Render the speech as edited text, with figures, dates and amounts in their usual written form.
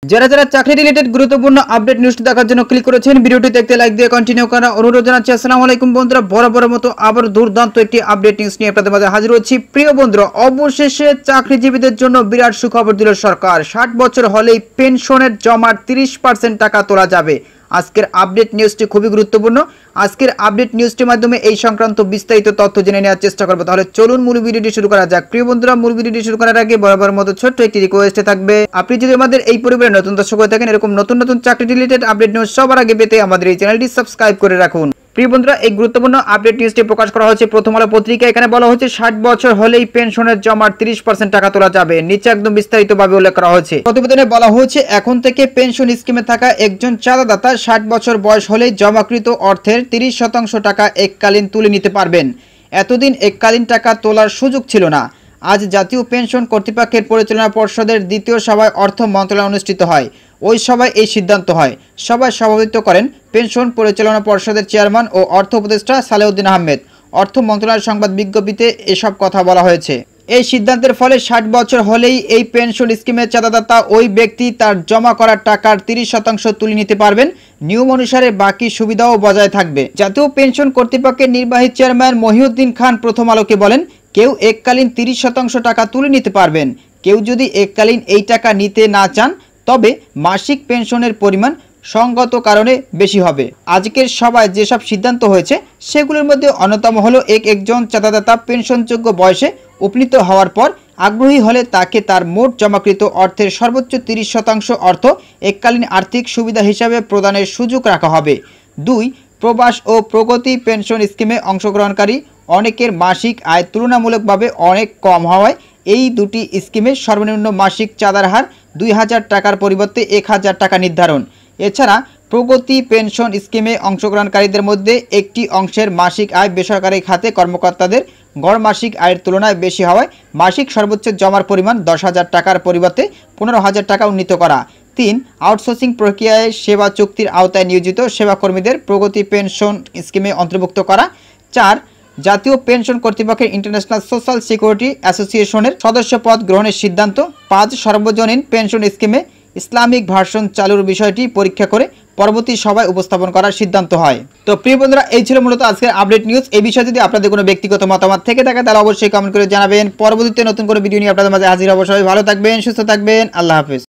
যারা যারা চাকরি রিলেটেড গুরুত্বপূর্ণ আপডেট নিউজটি দেখার জন্য ক্লিক করেছেন, ভিডিওটি দেখতে লাইক দিয়ে কন্টিনিউ করার অনুরোধ জানাচ্ছি। আসসালামু আলাইকুম বন্ধুরা, বরাবর মতো আবার দুর্দান্ত একটি আপডেট নিউজ নিয়ে আপনাদের মাঝে হাজির হচ্ছি। প্রিয় বন্ধুরা, অবশেষে চাকরিজীবীদের জন্য বিরাট সুখবর দিল সরকার। 60 বছর হলেই পেনশনের জমার 30% টাকা তোলা যাবে। আজকের আপডেট নিউজটি খুবই গুরুত্বপূর্ণ। আজকের আপডেট নিউজটির মাধ্যমে এই সংক্রান্ত বিস্তারিত তথ্য জেনে নেওয়ার চেষ্টা করব। তাহলে চলুন মূল ভিডিওটি শুরু করা যাক। প্রিয় বন্ধুরা, মূল ভিডিওটি শুরু করার আগে বরাবর মতো ছোট্ট একটি রিকোয়েস্ট থাকবে, আপনি যদি আমাদের এই পরিবারের নতুন দর্শক হয়ে থাকেন, এরকম নতুন নতুন চাকরি রিলেটেড আপডেট নিউজ সবার আগে পেতে আমাদের এই চ্যানেলটি সাবস্ক্রাইব করে রাখুন। প্রিয় বন্ধুরা, এই গুরুত্বপূর্ণ আপডেট নিউজটি প্রকাশ করা হয়েছে প্রথম আলো পত্রিকায়। এখানে বলা হচ্ছে 60 বছর হলেই পেনশনের জমার 30% টাকা তোলা যাবে। নিচে একদম বিস্তারিতভাবে উল্লেখ করা হয়েছে। প্রতিবেদনে বলা হয়েছে, এখন থেকে পেনশন স্কিমে থাকা একজন চাঁদাদাতা 60 বছর বয়স হলেই জমাকৃত অর্থের 30% টাকা এককালীন তুলে নিতে পারবেন। এতদিন এককালীন টাকা তোলার সুযোগ ছিল না। আজ জাতীয় পেনশন কর্তৃপক্ষের পরিচালনা পর্ষদের দ্বিতীয় সভায় অর্থ মন্ত্রণালয় অনুষ্ঠিত হয়। ওই সভায় এই সিদ্ধান্ত হয়। সভায় সভাপতিত্ব করেন পেনশন পরিচালনা পর্ষদের চেয়ারম্যান ও অর্থ উপদেষ্টা সালেউদ্দিন আহমেদ। অর্থ মন্ত্রণালয়ের সংবাদ বিজ্ঞপ্তিতে এসব কথা বলা হয়েছে। এই সিদ্ধান্তের ফলে 60 বছর হলেই এই পেনশন স্কিমের চাঁদাদাতা ওই ব্যক্তি তার জমা করা টাকার 30% তুলে নিতে পারবেন। নিয়ম অনুসারে বাকি সুবিধাও বজায় থাকবে। জাতীয় পেনশন কর্তৃপক্ষের নির্বাহী চেয়ারম্যান মহিউদ্দিন খান প্রথম আলোকে বলেন, কেউ এককালীন 30% টাকা তুলে নিতে পারবেন। কেউ যদি এককালীন এই টাকা নিতে না চান, তবে মাসিক পেনশনের পরিমাণ সঙ্গত কারণে বেশি হবে। আজকের সভায় যেসব সিদ্ধান্ত হয়েছে সেগুলোর মধ্যে অন্যতম হলো, একজন চাঁদাদাতা পেনশনযোগ্য বয়সে উপনীত হওয়ার পর আগ্রহী হলে তাকে তার মোট জমাকৃত অর্থের সর্বোচ্চ 30% অর্থ এককালীন আর্থিক সুবিধা হিসাবে প্রদানের সুযোগ রাখা হবে। 2. প্রবাস ও প্রগতি পেনশন স্কিমে অংশগ্রহণকারী অনেকের মাসিক আয় তুলনামূলকভাবে অনেক কম হওয়ায় এই দুটি স্কিমের সর্বনিম্ন মাসিক চাঁদার হার 2000 টাকার পরিবর্তে 1000 টাকা নির্ধারণ। এছাড়া প্রগতি পেনশন স্কিমে অংশগ্রহণকারীদের মধ্যে একটি অংশের মাসিক আয় বেসরকারি খাতে কর্মকর্তাদের গড় মাসিক আয়ের তুলনায় বেশি হওয়ায় মাসিক সর্বোচ্চ জমার পরিমাণ 10,000 টাকার পরিবর্তে 15,000 টাকা উন্নীত করা। 3. আউটসোর্সিং প্রক্রিয়ায় সেবা চুক্তির আওতায় নিয়োজিত সেবাকর্মীদের প্রগতি পেনশন স্কিমে অন্তর্ভুক্ত করা। 4. জাতীয় পেনশন কর্তৃপক্ষের ইন্টারন্যাশনাল সোশ্যাল সিকিউরিটি অ্যাসোসিয়েশনের সদস্য পদ গ্রহণের সিদ্ধান্ত। 5. সর্বজনীন পেনশন স্কিমে ইসলামিক ভার্সন চালুর বিষয়টি পরীক্ষা করে পরবর্তী সভায় উপস্থাপন করার সিদ্ধান্ত হয়। তো প্রিয় বন্ধুরা, এই ছিল মূলত আজকের আপডেট নিউজ। এই বিষয়ে যদি আপনাদের কোনো ব্যক্তিগত মতামত থেকে থাকে তাহলে অবশ্যই কমেন্ট করে জানাবেন। পরবর্তীতে নতুন কোনো ভিডিও নিয়ে আপনাদের মাঝে হাজির হব। সবাই ভালো থাকবেন, সুস্থ থাকবেন। আল্লাহ হাফেজ।